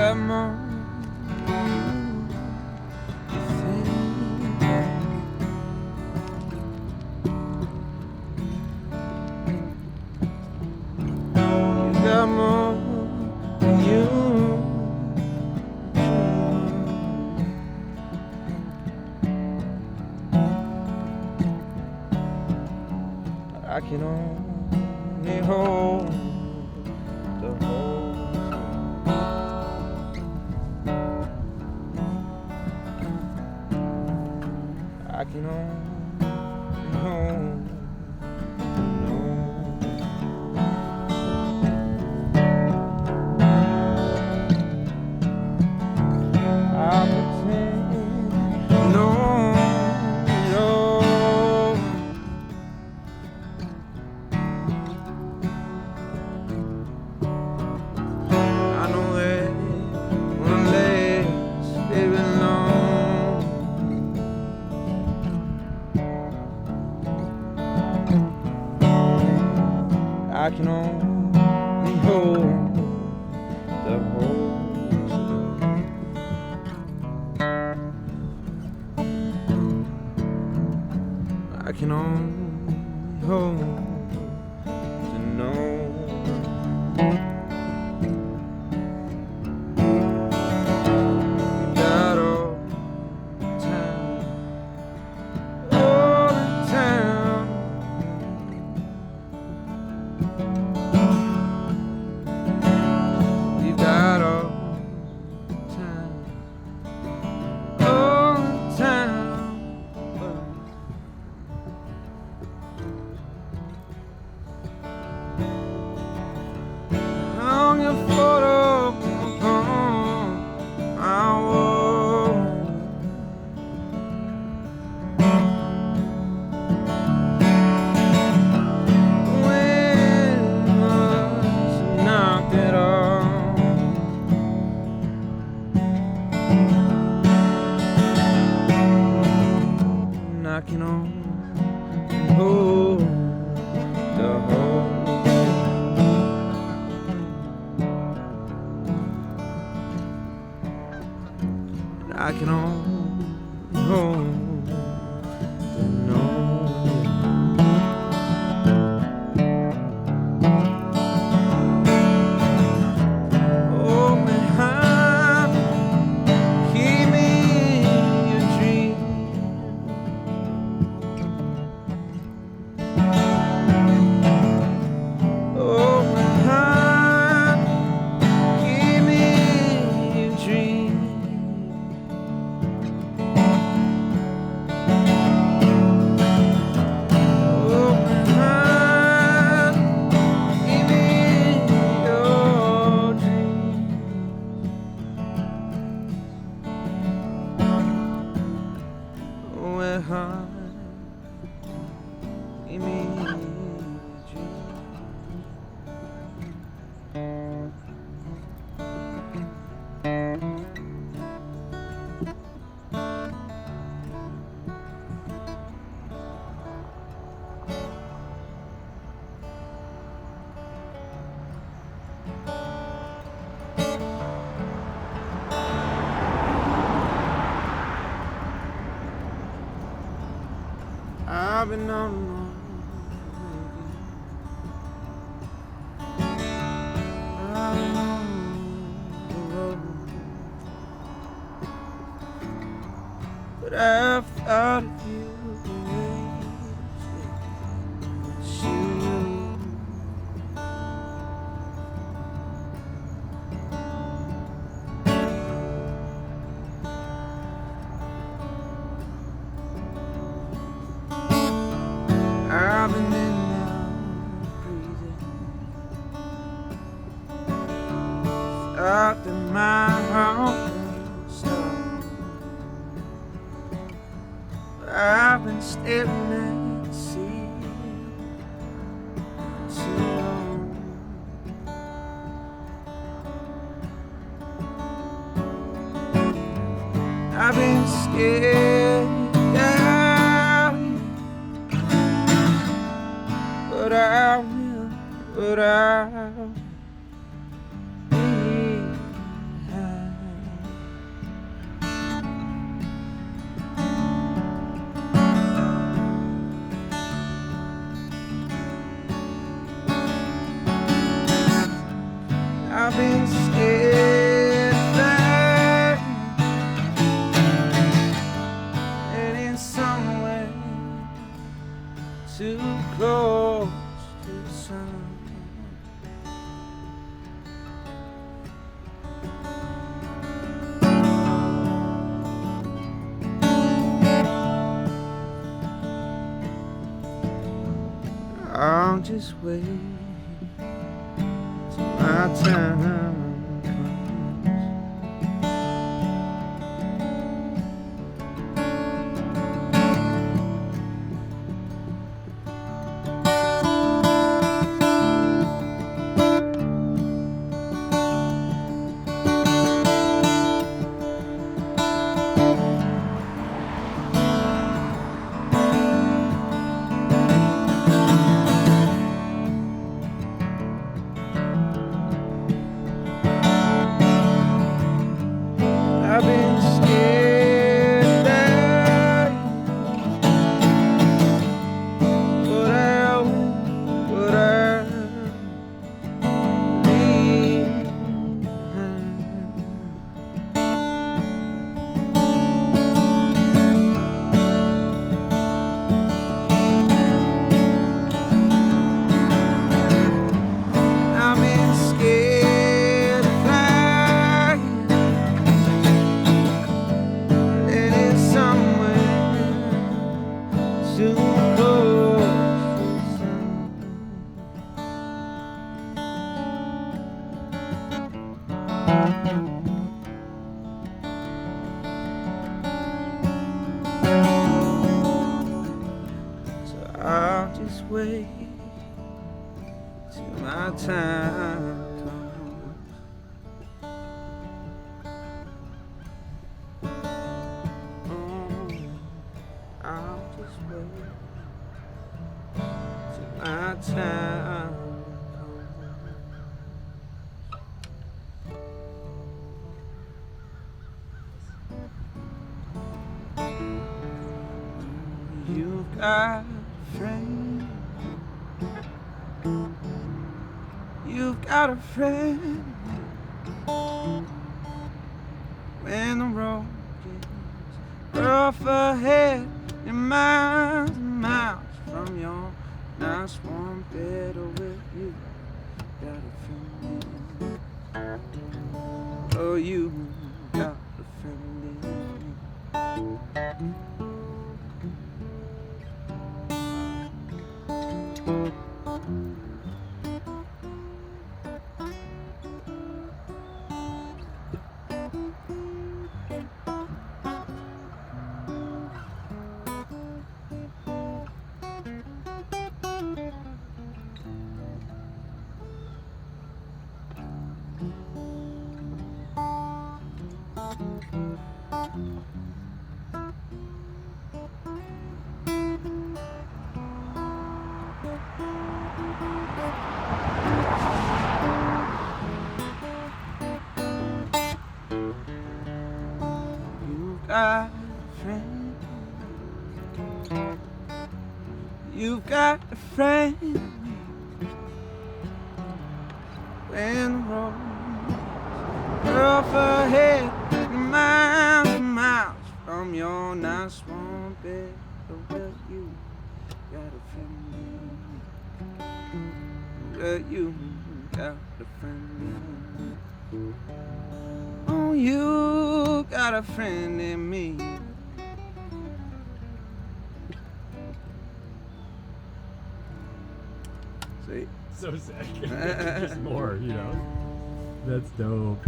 got more. You got more than you. I can only hold the whole thing. I can only hold I can only hold the whole thing. I can only hold to know. You got all the time, all the time. You got all the time, all the time. Hung your photo upon my wall. When must have knocked it off. And I can only hold the whole. I can only hold the no. Oh, man, keep me in your dream. Oh, man, keep me in your dream. I've been on the road, but I've thought of you the way you. I've been in and out breathing, thought that my heart would stop. I've been staring at the sea too long. I've been scared down, but I will be high. I'll just wait till my time comes. I've been scared that would I leave I've been scared to fly. It is somewhere too close to the sun. So I'll just wait till my time comes. I'll just wait till my time comes. You've got a friend. You've got a friend. When the road gets rough ahead and miles and miles from your nice warm bed, oh, well, you got a friend. Oh, you got a friend. You've got a friend. You've got a friend. When the road is rough ahead, miles and miles from your nice warm bed, oh, well, you got a friend. Well, you got a friend. Oh, you got a friend in me. See? So sick. Just more, you know. That's dope.